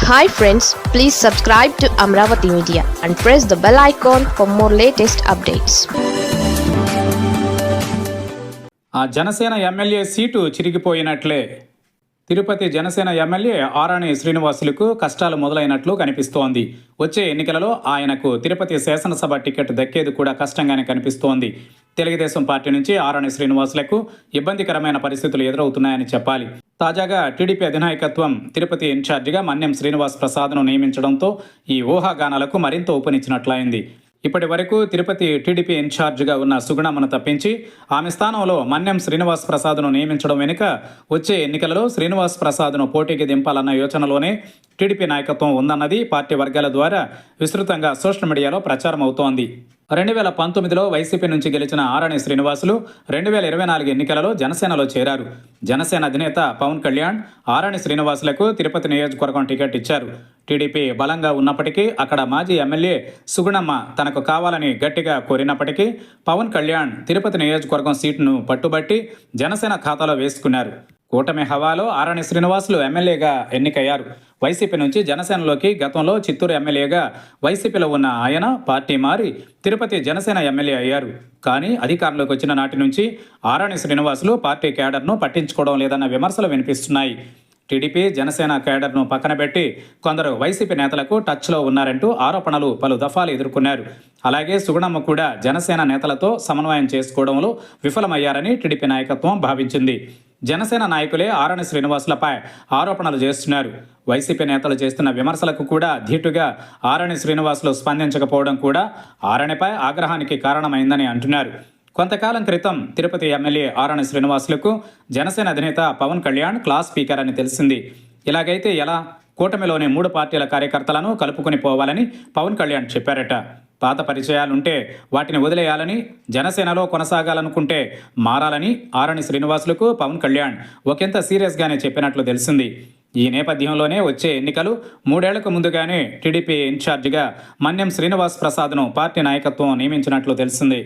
Hi friends, please subscribe to Amravati Media and press the bell icon for more latest updates. ఆ Janasena MLA seat చిరిగిపోయినట్లే. Tirupati Janasena MLA Arani శ్రీనివాసులకు కష్టాలు మొదలైనట్లు కనిపిస్తోంది. వచ్చే ఎన్నికలలో ఆయనకు తిరుపతి శాసనసభ టికెట్ దక్కేది కూడా కష్టంగానే కనిపిస్తోంది. తెలుగుదేశం పార్టీ నుంచి ఆరణి శ్రీనివాసులకు ఇబ్బందికరమైన పరిస్థితులు ఎదురవుతున్నాయని చెప్పాలి. తాజాగా టీడీపీ అధినాయకత్వం తిరుపతి ఇన్ఛార్జిగా మన్యం శ్రీనివాస్ ప్రసాద్ను నియమించడంతో ఈ ఊహాగానాలకు మరింత ఊపనిచ్చినట్లయింది. ఇప్పటి వరకు తిరుపతి టీడీపీ ఇన్ఛార్జిగా ఉన్న సుగుణమ్మను తప్పించి ఆమె స్థానంలో మన్యం శ్రీనివాస్ ప్రసాద్ను నియమించడం వెనుక వచ్చే ఎన్నికలలో శ్రీనివాస్ ప్రసాద్ను పోటీకి దింపాలన్న యోచనలోనే టీడీపీ నాయకత్వం ఉందన్నది పార్టీ వర్గాల ద్వారా విస్తృతంగా సోషల్ మీడియాలో ప్రచారం అవుతోంది. 2019లో వైసీపీ నుంచి గెలిచిన ఆరణి శ్రీనివాసులు 2024 ఎన్నికలలో జనసేనలో చేరారు. జనసేన అధినేత పవన్ కళ్యాణ్ ఆరణి శ్రీనివాసులకు తిరుపతి నియోజకవర్గం టికెట్ ఇచ్చారు. టీడీపీ బలంగా ఉన్నప్పటికీ అక్కడ మాజీ ఎమ్మెల్యే సుగుణమ్మ తనకు కావాలని గట్టిగా కోరినప్పటికీ పవన్ కళ్యాణ్ తిరుపతి నియోజకవర్గం సీటును పట్టుబట్టి జనసేన ఖాతాలో వేసుకున్నారు. కూటమి హవాలో ఆరణి శ్రీనివాసులు ఎమ్మెల్యేగా ఎన్నికయ్యారు. వైసీపీ నుంచి జనసేనలోకి గతంలో చిత్తూరు ఎమ్మెల్యేగా వైసీపీలో ఉన్న ఆయన పార్టీ మారి తిరుపతి జనసేన ఎమ్మెల్యే అయ్యారు. కానీ అధికారంలోకి వచ్చిన నాటి నుంచి ఆరణి శ్రీనివాసులు పార్టీ కేడర్ను పట్టించుకోవడం లేదన్న విమర్శలు వినిపిస్తున్నాయి. టీడీపీ జనసేన కేడర్ను పక్కన పెట్టి కొందరు వైసీపీ నేతలకు టచ్లో ఉన్నారంటూ ఆరోపణలు పలు దఫాలు ఎదుర్కొన్నారు. అలాగే సుగుణమ్మ కూడా జనసేన నేతలతో సమన్వయం చేసుకోవడంలో విఫలమయ్యారని టీడీపీ నాయకత్వం భావించింది. జనసేన నాయకులే ఆరణి శ్రీనివాసులపై ఆరోపణలు చేస్తున్నారు. వైసీపీ నేతలు చేస్తున్న విమర్శలకు కూడా ధీటుగా ఆరణి శ్రీనివాసులు స్పందించకపోవడం కూడా ఆరణిపై ఆగ్రహానికి కారణమైందని అంటున్నారు. కొంతకాలం క్రితం తిరుపతి ఎమ్మెల్యే ఆరణి శ్రీనివాసులకు జనసేన అధినేత పవన్ కళ్యాణ్ క్లాస్ స్పీకర్ అని తెలిసింది. ఇలాగైతే ఎలా? కూటమిలోని 3 పార్టీల కార్యకర్తలను కలుపుకొని పోవాలని పవన్ కళ్యాణ్ చెప్పారట. పాత పరిచయాలుంటే వాటిని వదిలేయాలని, జనసేనలో కొనసాగాలనుకుంటే మారాలని ఆరణి శ్రీనివాసులకు పవన్ కళ్యాణ్ ఒకంత సీరియస్గానే చెప్పినట్లు తెలిసింది. ఈ నేపథ్యంలోనే వచ్చే ఎన్నికలు 3 ఏళ్లకు ముందుగానే టీడీపీ ఇన్ఛార్జిగా మన్యం శ్రీనివాస్ ప్రసాద్ను పార్టీ నాయకత్వం నియమించినట్లు తెలిసింది.